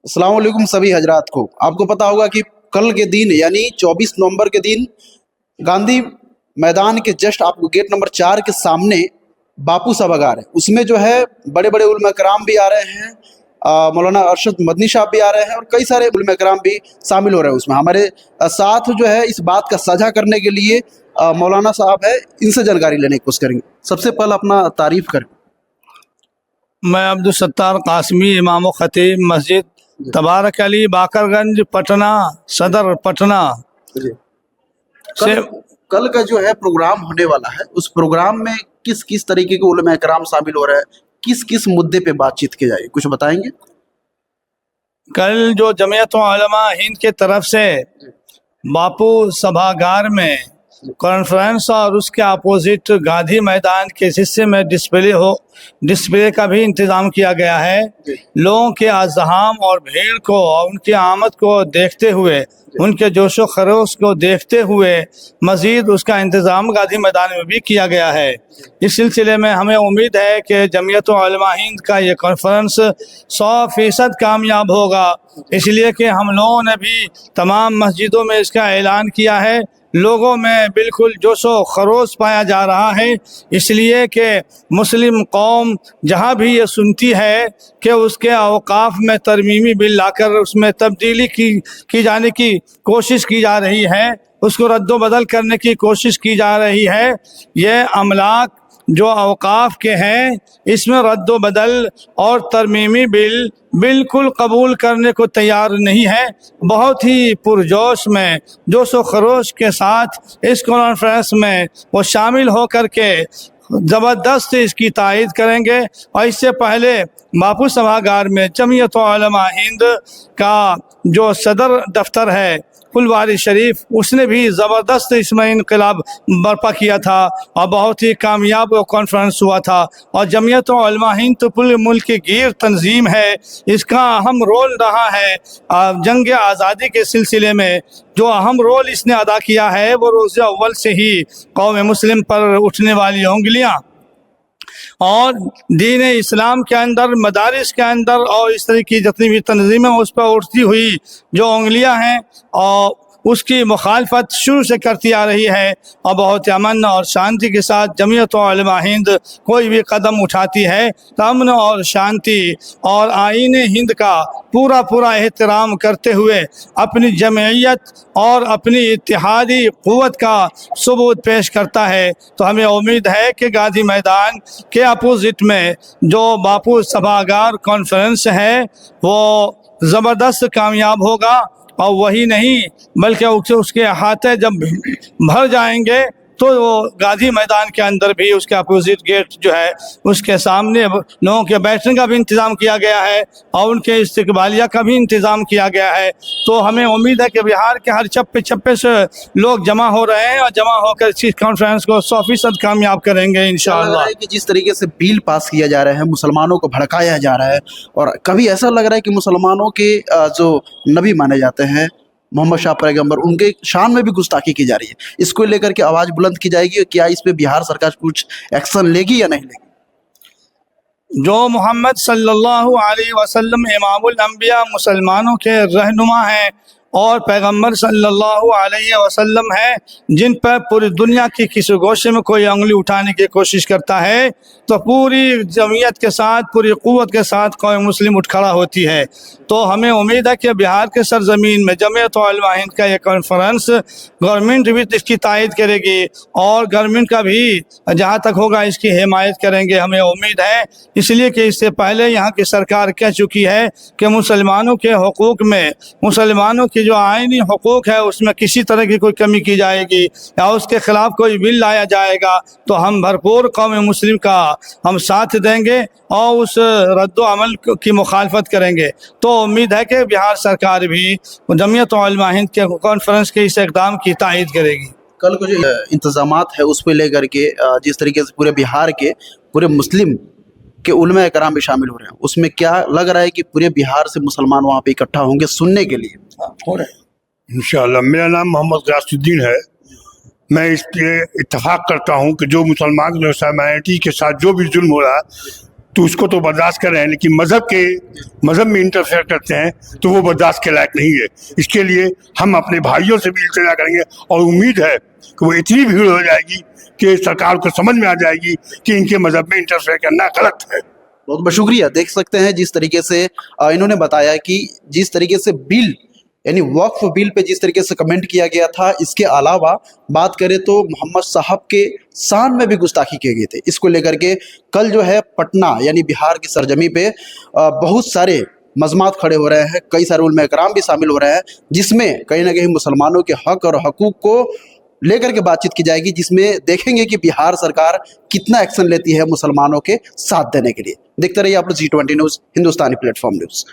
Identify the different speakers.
Speaker 1: अस्सलाम वालेकुम सभी हजरात को। आपको पता होगा कि कल के दिन यानी 24 नवंबर के दिन गांधी मैदान के जस्ट आपको गेट नंबर 4 के सामने बापू सभागार है, उसमें जो है बड़े बड़े उलमा कराम भी आ रहे हैं, मौलाना अरशद मदनी साहब भी आ रहे हैं और कई सारे उलमा कराम भी शामिल हो रहे हैं उसमें। हमारे साथ जो है इस बात का साझा करने के लिए मौलाना साहब है, इनसे जानकारी लेने की कोशिश करेंगे। सबसे पहले अपना तारीफ करें।
Speaker 2: मैं अब्दुल सत्तार कासमी, इमाम खतीब मस्जिद तबारक अली बाकरगंज पटना सदर पटना से।
Speaker 1: कल का जो है प्रोग्राम होने वाला है, उस प्रोग्राम में किस किस तरीके के उलमा कराम शामिल हो रहे हैं, किस किस मुद्दे पे बातचीत की जाएगी, कुछ बताएंगे?
Speaker 2: कल जो जमीयत उलमा हिंद के तरफ से बापू सभागार में कॉन्फ्रेंस और उसके अपोजिट गांधी मैदान के हिस्से में डिस्प्ले का भी इंतज़ाम किया गया है। लोगों के अज़हाम और भीड़ को और उनकी आमद को देखते हुए, उनके जोशो खरोश को देखते हुए मज़ीद उसका इंतज़ाम गांधी मैदान में भी किया गया है। इस सिलसिले में हमें उम्मीद है कि जमीयत उलमा हिंद का ये कॉन्फ्रेंस 100% कामयाब होगा, इसलिए कि हम लोगों ने भी तमाम मस्जिदों में इसका ऐलान किया है। लोगों में बिल्कुल जोशो खरोश पाया जा रहा है, इसलिए कि मुस्लिम कौम जहाँ भी ये सुनती है कि उसके औकाफ में तरमीमी बिल लाकर उसमें तब्दीली की जाने की कोशिश की जा रही है, उसको रद्दो बदल करने की कोशिश की जा रही है। ये अमलाक जो औकाफ के हैं, इसमें रद्दो बदल और तरमीमी बिल बिल्कुल कबूल करने को तैयार नहीं है। बहुत ही पुरजोश में, जोश व खरोश के साथ इस कॉन्फ्रेंस में वो शामिल हो कर के ज़बरदस्त इसकी तायीद करेंगे। और इससे पहले बापू सभागार में जमीयत उलमा हिंद का जो सदर दफ्तर है फुलवारी शरीफ, उसने भी ज़बरदस्त इसमें इनकलाब बर्पा किया था और बहुत ही कामयाब वो कॉन्फ्रेंस हुआ था। और जमीयत उलमा हिंद तो पूरे मुल्क की गिर तंजीम है, इसका अहम रोल रहा है जंग आज़ादी के सिलसिले में। जो अहम रोल इसने अदा किया है वो रोज़ अव्वल से ही कौम मुस्लिम पर उठने वाली उंगलियाँ और दीन इस्लाम के अंदर, मदारिस के अंदर और इस तरह की जितनी भी तंजीमें उस पर उठती हुई जो उंगलियां हैं और उसकी मुखालफत शुरू से करती आ रही है। और बहुत अमन और शांति के साथ जमीयत उलमा हिंद कोई भी कदम उठाती है तो अमन और शांति और आईन हिंद का पूरा एहतराम करते हुए अपनी जमयीयत और अपनी इत्तेहादी क़ुव्वत का सबूत पेश करता है। तो हमें उम्मीद है कि गांधी मैदान के अपोजिट में जो बापू सभागार कॉन्फ्रेंस है वो ज़बरदस्त कामयाब होगा। और वही नहीं बल्कि उसके अहाते जब भर जाएंगे तो वो गांधी मैदान के अंदर भी उसके अपोजिट गेट जो है उसके सामने लोगों के बैठने का भी इंतज़ाम किया गया है और उनके इस्तकबालिया का भी इंतज़ाम किया गया है। तो हमें उम्मीद है कि बिहार के हर चप्पे से लोग जमा हो रहे हैं और जमा होकर इस कॉन्फ्रेंस को 100% कामयाब करेंगे इंशाअल्लाह।
Speaker 1: कि जिस तरीके से बिल पास किया जा रहा है, मुसलमानों को भड़काया जा रहा है, और कभी ऐसा लग रहा है कि मुसलमानों के जो नबी माने जाते हैं मोहम्मद शाह पैगंबर, उनके शान में भी गुस्ताखी की जा रही है, इसको लेकर के आवाज़ बुलंद की जाएगी। क्या इस पे बिहार सरकार कुछ एक्शन लेगी या नहीं लेगी?
Speaker 2: जो मोहम्मद सल्लल्लाहु अलैहि वसल्लम इमामुल अंबिया मुसलमानों के रहनुमा हैं और पैगंबर सल्लल्लाहु अलैहि वसल्लम है, जिन पर पूरी दुनिया की किसी गोशे में कोई उंगली उठाने की कोशिश करता है तो पूरी जमीयत के साथ, पूरी क़ुव्वत के साथ कौम मुस्लिम उठ खड़ा होती है। तो हमें उम्मीद है कि बिहार के सरजमीन में जमीयत उलमा हिंद का ये कॉन्फ्रेंस गवर्नमेंट भी इसकी तायीद करेगी और गवर्नमेंट का भी जहाँ तक होगा इसकी हिमायत करेंगे, हमें उम्मीद है। इसलिए कि इससे पहले यहाँ की सरकार कह चुकी है कि मुसलमानों के हुकूक में, मुसलमानों की जो आईनी हुकूक है उसमें किसी तरह की कोई कमी की जाएगी या उसके खिलाफ कोई बिल लाया जाएगा तो हम भरपूर कौम मुस्लिम का हम साथ देंगे और उस रद्दो अमल की मुखालफत करेंगे। तो उम्मीद है कि बिहार सरकार भी जमीयत उलमा हिंद के कॉन्फ्रेंस के इस इक़दाम की तायीद करेगी।
Speaker 1: कल को जो इंतज़ामात है उस पर लेकर के जिस तरीके से पूरे बिहार के पूरे मुस्लिम के उलमा कराम भी शामिल हो रहे हैं, उसमें क्या लग रहा है कि पूरे बिहार से मुसलमान वहाँ पे इकट्ठा होंगे सुनने के लिए?
Speaker 3: हो रहे हैं इंशाअल्लाह। मेरा नाम मोहम्मद ग़यासुद्दीन है। मैं इस पे इत्तेफाक करता हूँ कि जो मुसलमान माइनॉरिटी के साथ जो भी जुल्म हो रहा है तो उसको तो बर्दाश्त कर रहे हैं, लेकिन मजहब में इंटरफेयर करते हैं तो वो बर्दाश्त के लायक नहीं है। इसके लिए हम अपने भाइयों से भी इल्तिजा करेंगे और उम्मीद है कि वो इतनी भीड़ हो जाएगी कि सरकार को समझ में आ जाएगी कि इनके मजहब में इंटरफेयर करना गलत है।
Speaker 1: बहुत बहुत शुक्रिया। देख सकते हैं जिस तरीके से इन्होंने बताया कि जिस तरीके से बिल यानी वक्फ बिल पे जिस तरीके से कमेंट किया गया था, इसके अलावा बात करें तो मोहम्मद साहब के शान में भी गुस्ताखी किए गए थे। इसको लेकर के कल जो है पटना यानी बिहार की सरजमी पे बहुत सारे मजमात खड़े हो रहे हैं, कई सारे उलमा इकराम भी शामिल हो रहे हैं, जिसमें कहीं ना कहीं मुसलमानों के हक और हकूक को लेकर के बातचीत की जाएगी, जिसमें देखेंगे कि बिहार सरकार कितना एक्शन लेती है मुसलमानों के साथ देने के लिए। देखते रहिए आप लोग G20 न्यूज़, हिंदुस्तानी प्लेटफॉर्म न्यूज़।